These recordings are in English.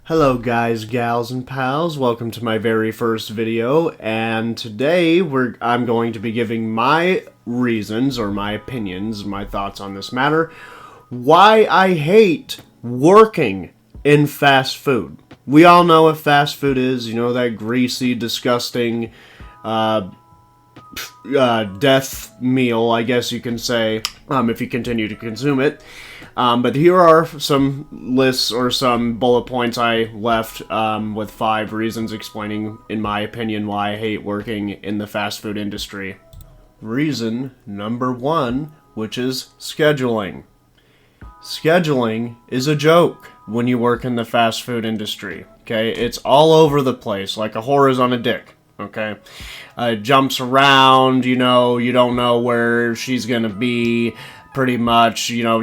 Hello guys, gals, and pals. Welcome to my very first video, and today I'm going to be giving my reasons, or my opinions, my thoughts on this matter, why I hate working in fast food. We all know what fast food is, you know, that greasy, disgusting, death meal, I guess you can say, if you continue to consume it. But here are some lists or some bullet points I left with 5 reasons explaining, in my opinion, why I hate working in the fast food industry. Reason number 1, which is scheduling. Scheduling is a joke when you work in the fast food industry, okay? It's all over the place, like a whore on a dick, okay? It jumps around, you know, you don't know where she's gonna be, pretty much, you know,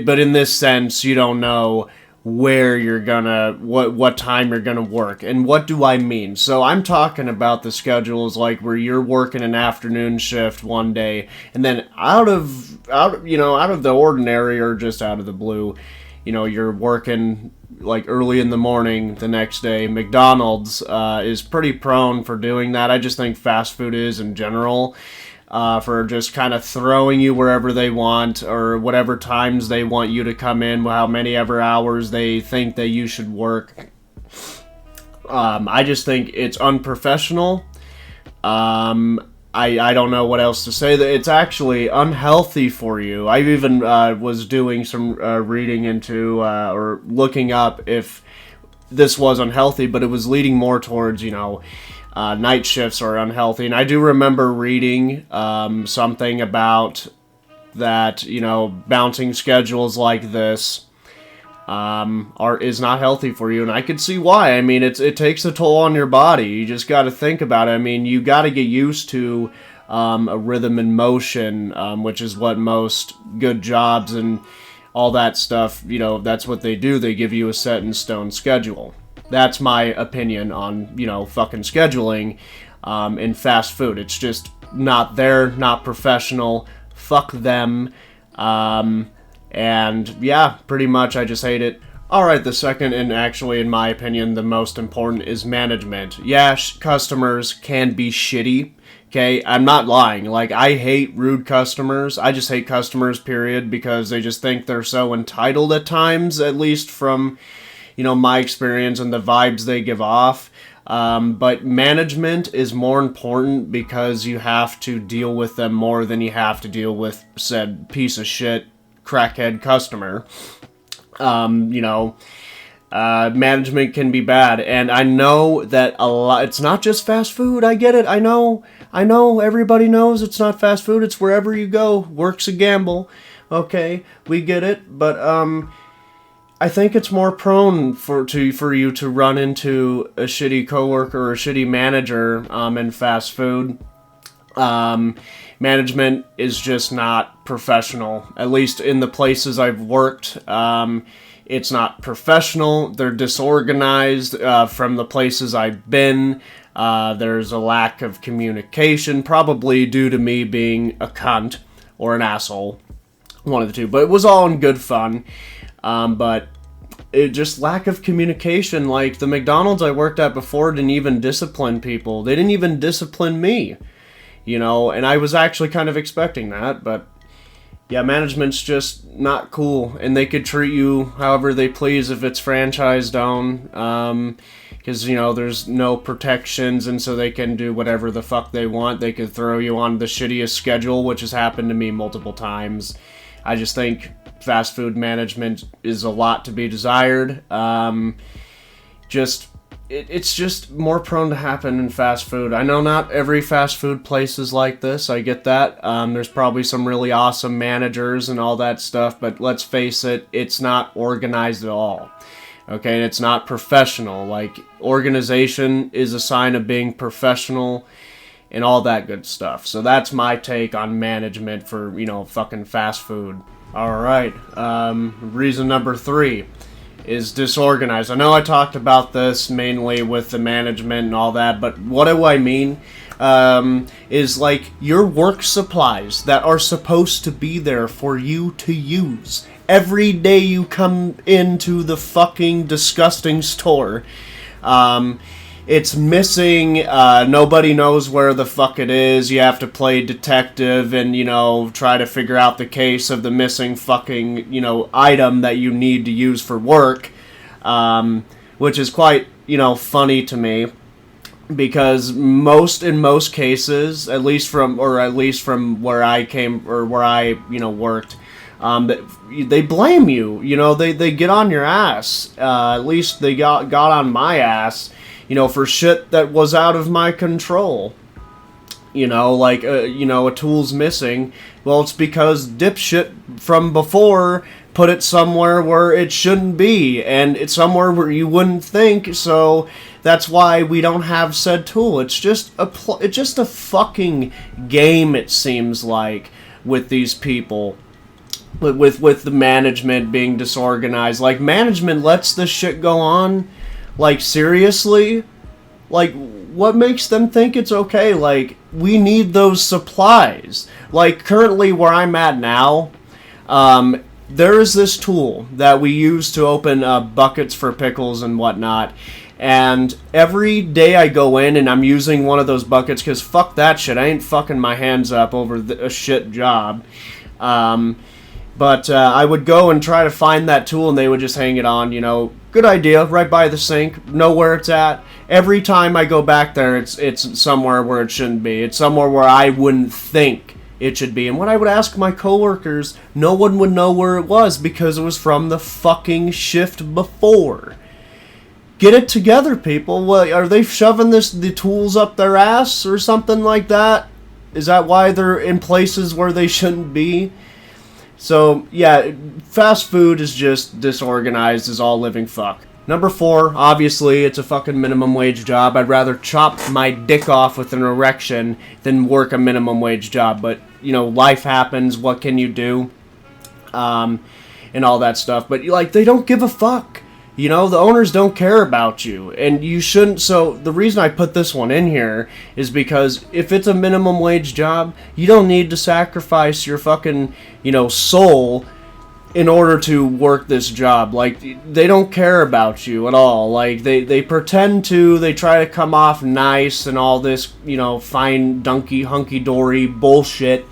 but in this sense, you don't know where you're gonna, what time you're gonna work. And what do I mean? So I'm talking about the schedules like where you're working an afternoon shift one day, and then out of the ordinary or just out of the blue, you know, you're working like early in the morning the next day. McDonald's is pretty prone for doing that. I just think fast food is in general. For just kind of throwing you wherever they want, or whatever times they want you to come in, how many ever hours they think that you should work. I just think it's unprofessional. I don't know what else to say. That it's actually unhealthy for you. I even was doing some reading into or looking up if this was unhealthy, but it was leading more towards, you know, night shifts are unhealthy. And I do remember reading something about that, you know, bouncing schedules like this is not healthy for you, and I could see why. I mean, it takes a toll on your body. You just got to think about it. I mean, you got to get used to a rhythm and motion, which is what most good jobs and all that stuff, you know, that's what they do. They give you a set in stone schedule. That's my opinion on, you know, fucking scheduling in fast food. It's just not there, not professional. Fuck them. And yeah, pretty much I just hate it. Alright, the second, and actually in my opinion the most important, is management. Yeah, customers can be shitty. Okay, I'm not lying. Like, I hate rude customers. I just hate customers, period, because they just think they're so entitled at times, at least from, you know, my experience and the vibes they give off. But management is more important because you have to deal with them more than you have to deal with said piece of shit crackhead customer. Management can be bad, and I know that a lot. It's not just fast food. I get it. I know. Everybody knows it's not fast food. It's wherever you go. Work's a gamble. Okay, we get it. But I think it's more prone for you to run into a shitty coworker or a shitty manager in fast food. Management is just not professional. At least in the places I've worked, it's not professional. They're disorganized. From the places I've been, there's a lack of communication, probably due to me being a cunt or an asshole, one of the two. But it was all in good fun. But it just lack of communication. Like the McDonald's I worked at before didn't even discipline people. They didn't even discipline me, you know, and I was actually kind of expecting that. But yeah, management's just not cool, and they could treat you however they please if it's franchised owned, because, you know, there's no protections, and so they can do whatever the fuck they want. They could throw you on the shittiest schedule, which has happened to me multiple times. I just think fast food management is a lot to be desired. It's just more prone to happen in fast food. I know not every fast food place is like this. I get that. There's probably some really awesome managers and all that stuff, but let's face it, it's not organized at all. Okay, and it's not professional. Like, organization is a sign of being professional and all that good stuff. So that's my take on management for, you know, fucking fast food. Alright, reason number 3 is disorganized. I know I talked about this mainly with the management and all that, but what do I mean? Is like your work supplies that are supposed to be there for you to use every day you come into the fucking disgusting store. It's missing, nobody knows where the fuck it is. You have to play detective and, you know, try to figure out the case of the missing fucking, you know, item that you need to use for work, which is quite, you know, funny to me, because in most cases, at least from where I came, or where I, you know, worked, they blame you, you know, they get on your ass, at least they got on my ass, you know, for shit that was out of my control. You know, like, you know, a tool's missing. Well, it's because dipshit from before put it somewhere where it shouldn't be, and it's somewhere where you wouldn't think, so that's why we don't have said tool. It's just a fucking game, it seems like, with these people. With the management being disorganized. Like, management lets this shit go on? Like, seriously? Like, what makes them think it's okay? Like, we need those supplies. Like, currently where I'm at now, there is this tool that we use to open buckets for pickles and whatnot. And every day I go in and I'm using one of those buckets, because fuck that shit. I ain't fucking my hands up over a shit job. But I would go and try to find that tool, and they would just hang it on, you know. Good idea, right by the sink, know where it's at. Every time I go back there, it's somewhere where it shouldn't be. It's somewhere where I wouldn't think it should be. And when I would ask my coworkers, no one would know where it was, because it was from the fucking shift before. Get it together, people. What, are they shoving the tools up their ass or something like that? Is that why they're in places where they shouldn't be? So, yeah, fast food is just disorganized as all living fuck. Number 4, obviously, it's a fucking minimum wage job. I'd rather chop my dick off with an erection than work a minimum wage job. But, you know, life happens, what can you do? And all that stuff. But, like, they don't give a fuck. You know, the owners don't care about you, and you shouldn't. So the reason I put this one in here is because if it's a minimum wage job, you don't need to sacrifice your fucking, you know, soul in order to work this job. Like, they don't care about you at all. Like, they pretend to, they try to come off nice and all this, you know, fine, hunky-dory bullshit.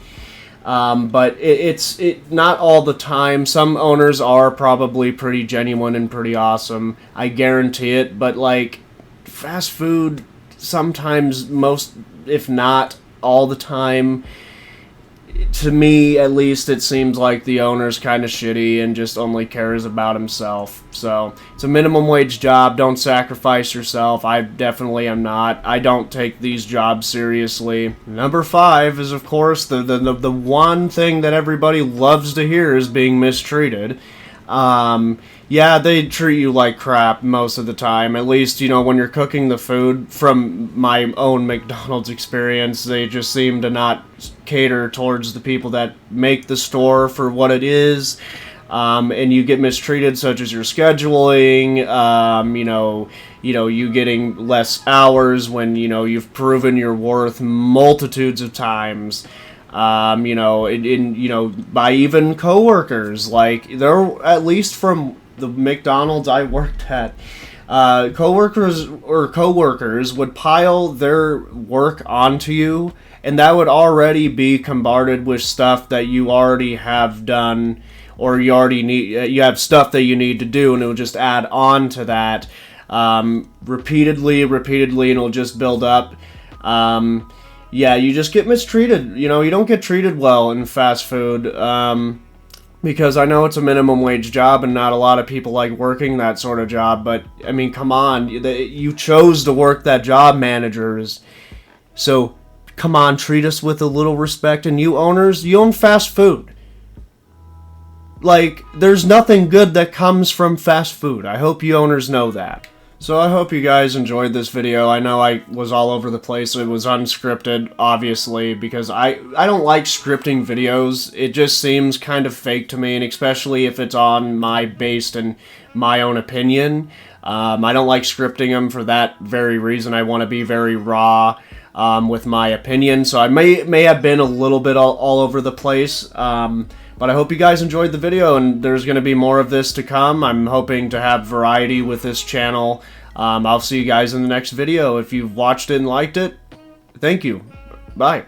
But it's not all the time. Some owners are probably pretty genuine and pretty awesome. I guarantee it. But, like, fast food, sometimes, most, if not all the time, to me, at least, it seems like the owner's kind of shitty and just only cares about himself. So, it's a minimum wage job. Don't sacrifice yourself. I definitely am not. I don't take these jobs seriously. Number 5 is, of course, the one thing that everybody loves to hear is being mistreated. Yeah, they treat you like crap most of the time. At least, you know, when you're cooking the food. From my own McDonald's experience, they just seem to not cater towards the people that make the store for what it is. And you get mistreated, such as your scheduling, you getting less hours when, you know, you've proven your worth multitudes of times. By even coworkers. Like, they're, at least from the McDonald's I worked at, coworkers would pile their work onto you, and that would already be bombarded with stuff that you already have done, or you have stuff that you need to do, and it will just add on to that, repeatedly, and it'll just build up. Yeah, you just get mistreated. You know, you don't get treated well in fast food, because I know it's a minimum wage job and not a lot of people like working that sort of job, but, I mean, come on, you chose to work that job, managers, so, come on, treat us with a little respect. And you owners, you own fast food. Like, there's nothing good that comes from fast food. I hope you owners know that. So I hope you guys enjoyed this video. I know I was all over the place. It was unscripted, obviously, because I don't like scripting videos. It just seems kind of fake to me, and especially if it's based in my own opinion. I don't like scripting them for that very reason. I want to be very raw with my opinion, so I may have been a little bit all over the place. But I hope you guys enjoyed the video, and there's going to be more of this to come. I'm hoping to have variety with this channel. I'll see you guys in the next video. If you've watched it and liked it, thank you. Bye.